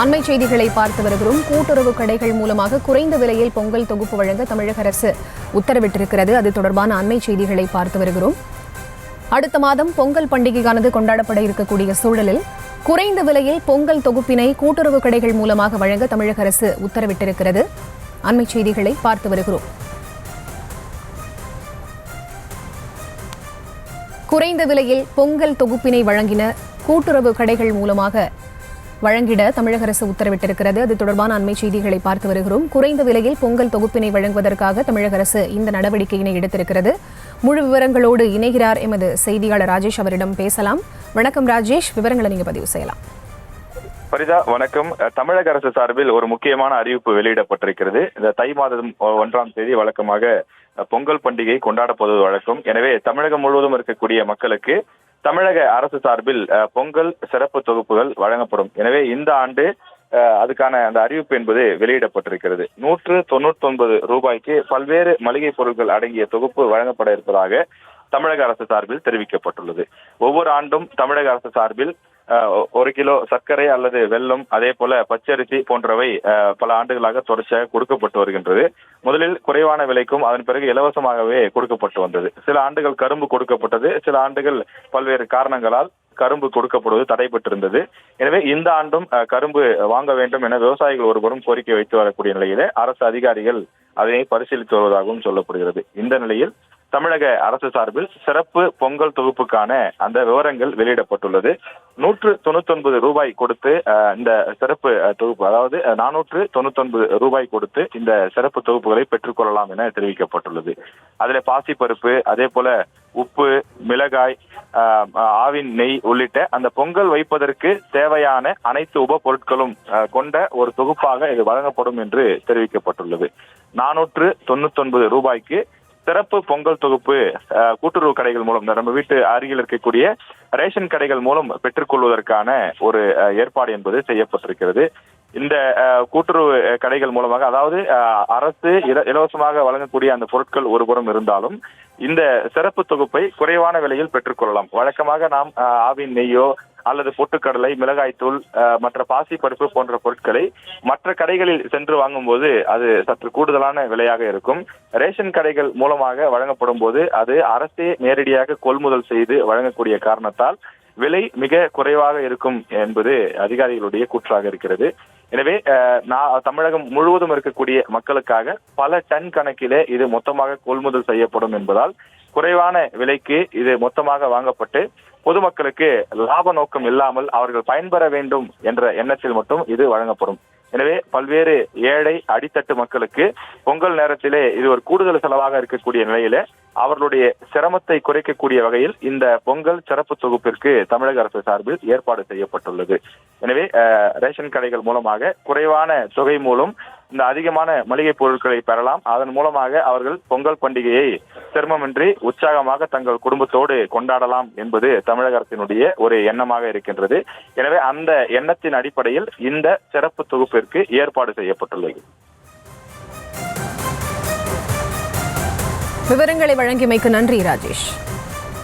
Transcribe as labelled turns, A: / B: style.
A: அண்மை செய்திகளை பார்த்து வருகிறோம். கூட்டுறவு கடைகள் மூலமாக குறைந்த விலையில் பொங்கல் தொகுப்பு வழங்க தமிழக அரசு உத்தரவிட்டிருக்கிறது. அது தொடர்பான அண்மை செய்திகளை பார்த்து வருகிறோம். அடுத்த மாதம் பொங்கல் பண்டிகையானது கொண்டாடப்பட இருக்கக்கூடிய சூழலில் குறைந்த விலையில் பொங்கல் தொகுப்பினை கூட்டுறவு கடைகள் மூலமாக வழங்க தமிழக அரசு உத்தரவிட்டிருக்கிறது. அண்மை செய்திகளை பார்த்து வருகிறோம். குறைந்த விலையில் பொங்கல் தொகுப்பினை வழங்கின கூட்டுறவு கடைகள் மூலமாக வழங்கிட தமிழக அரசு உத்தரவிட்டிருக்கிறது. அது தொடர்பான அண்மை செய்திகளை பார்த்து வருகிறோம். குறைந்த விலையில் பொங்கல் தொகுப்பினை வழங்குவதற்காக தமிழக அரசு இந்த நடவடிக்கையினை எடுத்திருக்கிறது. முழு விவரங்களோடு இணைகிறார் எமது செய்தியாளர் ராஜேஷ். அவரிடம் பேசலாம். வணக்கம் ராஜேஷ், விவரங்களை நீங்க பதிவு செய்யலாம்.
B: பரிதா, வணக்கம். தமிழக அரசு சார்பில் ஒரு முக்கியமான அறிவிப்பு வெளியிடப்பட்டிருக்கிறது. இந்த தை மாதம் 1ஆம் தேதி வழக்கமாக பொங்கல் பண்டிகை கொண்டாடப்படுவது வழக்கம். எனவே தமிழகம் முழுவதும் இருக்கக்கூடிய மக்களுக்கு தமிழக அரசு சார்பில் பொங்கல் சிறப்பு தொகுப்புகள் வழங்கப்படும். எனவே இந்த ஆண்டு அதுக்கான அந்த அறிவிப்பு என்பது வெளியிடப்பட்டிருக்கிறது. 199 ரூபாய்க்கு பல்வேறு மளிகை பொருட்கள் அடங்கிய தொகுப்பு வழங்கப்பட இருப்பதாக தமிழக அரசு சார்பில் தெரிவிக்கப்பட்டுள்ளது. ஒவ்வொரு ஆண்டும் தமிழக அரசு சார்பில் 1 கிலோ சர்க்கரை அல்லது வெல்லம், அதே போல பச்சரிசி போன்றவை பல ஆண்டுகளாக தொடர்ச்சியாக கொடுக்கப்பட்டு வருகின்றது. முதலில் குறைவான விலைக்கும் அதன் பிறகு இலவசமாகவே கொடுக்கப்பட்டு வந்தது. சில ஆண்டுகள் கரும்பு கொடுக்கப்பட்டது, சில ஆண்டுகள் பல்வேறு காரணங்களால் கரும்பு கொடுக்கப்படுவது தடைபட்டிருந்தது. எனவே இந்த ஆண்டும் கரும்பு வாங்க வேண்டும் என விவசாயிகள் ஒருவரும் கோரிக்கை வைத்து வரக்கூடிய நிலையிலே அரசு அதிகாரிகள் அதனை பரிசீலித்து வருவதாகவும் சொல்லப்படுகிறது. இந்த நிலையில் தமிழக அரசு சார்பில் சிறப்பு பொங்கல் தொகுப்புக்கான அந்த விவரங்கள் வெளியிடப்பட்டுள்ளது. 199 ரூபாய் கொடுத்து இந்த சிறப்பு தொகுப்பு, அதாவது 499 ரூபாய் கொடுத்து இந்த சிறப்பு தொகுப்புகளை பெற்றுக்கொள்ளலாம் என தெரிவிக்கப்பட்டுள்ளது. அதுல பாசிப்பருப்பு, அதே போல உப்பு, மிளகாய், ஆவின் நெய் உள்ளிட்ட அந்த பொங்கல் வைப்பதற்கு தேவையான அனைத்து உப பொருட்களும் கொண்ட ஒரு தொகுப்பாக இது வழங்கப்படும் என்று தெரிவிக்கப்பட்டுள்ளது. 499 ரூபாய்க்கு சிறப்பு பொங்கல் தொகுப்பு கூட்டுறவு கடைகள் மூலம், நம்ம வீட்டு அருகில் இருக்கக்கூடிய ரேஷன் கடைகள் மூலம் பெற்றுக்கொள்வதற்கான ஒரு ஏற்பாடு என்பது செய்யப்பட்டிருக்கிறது. இந்த கூட்டுறவு கடைகள் மூலமாக, அதாவது அரசு இலவசமாக வழங்கக்கூடிய அந்த பொருட்கள் ஒருபுறம் இருந்தாலும் இந்த சிறப்பு தொகுப்பை குறைவான விலையில் பெற்றுக்கொள்ளலாம். வழக்கமாக நாம் ஆவின் நெய்யோ அல்லது பொட்டுக்கடலை, மிளகாய்த்தூள், மற்ற பாசி பருப்பு போன்ற பொருட்களை மற்ற கடைகளில் சென்று வாங்கும் போது அது சற்று கூடுதலான விலையாக இருக்கும். ரேஷன் கடைகள் மூலமாக வழங்கப்படும் போது அது அரசே நேரடியாக கொள்முதல் செய்து வழங்கக்கூடிய காரணத்தால் விலை மிக குறைவாக இருக்கும் என்பது அதிகாரிகளுடைய கூற்றாக இருக்கிறது. எனவே தமிழகம் முழுவதும் இருக்கக்கூடிய மக்களுக்காக பல டன் கணக்கிலே இது மொத்தமாக கொள்முதல் செய்யப்படும் என்பதால் குறைவான விலைக்கு இது மொத்தமாக வாங்கப்பட்டு பொதுமக்களுக்கு லாப நோக்கம் இல்லாமல் அவர்கள் பயன்பெற வேண்டும் என்ற எண்ணத்தில் மட்டும் இது வழங்கப்படும். எனவே பல்வேறு ஏழை அடித்தட்டு மக்களுக்கு பொங்கல் நேரத்திலே இது ஒரு கூடுதல் செலவாக இருக்கக்கூடிய நிலையில அவர்களுடைய சிரமத்தை குறைக்கக்கூடிய வகையில் இந்த பொங்கல் சிறப்பு தொகுப்பிற்கு தமிழக அரசு சார்பில் ஏற்பாடு செய்யப்பட்டுள்ளது. எனவே ரேஷன் கடைகள் மூலமாக குறைவான தொகை மூலம் இந்த அதிகமான மளிகை பொருட்களை பெறலாம். அதன் மூலமாக அவர்கள் பொங்கல் பண்டிகையை சிரமமின்றி உற்சாகமாக தங்கள் குடும்பத்தோடு கொண்டாடலாம் என்பது தமிழக அரசினுடைய ஒரு எண்ணமாக இருக்கின்றது. எனவே அந்த எண்ணத்தின் அடிப்படையில் இந்த சிறப்பு தொகுப்பிற்கு ஏற்பாடு செய்யப்பட்டுள்ளது.
A: விவரங்களை வழங்கியமைக்கு நன்றி ராஜேஷ்.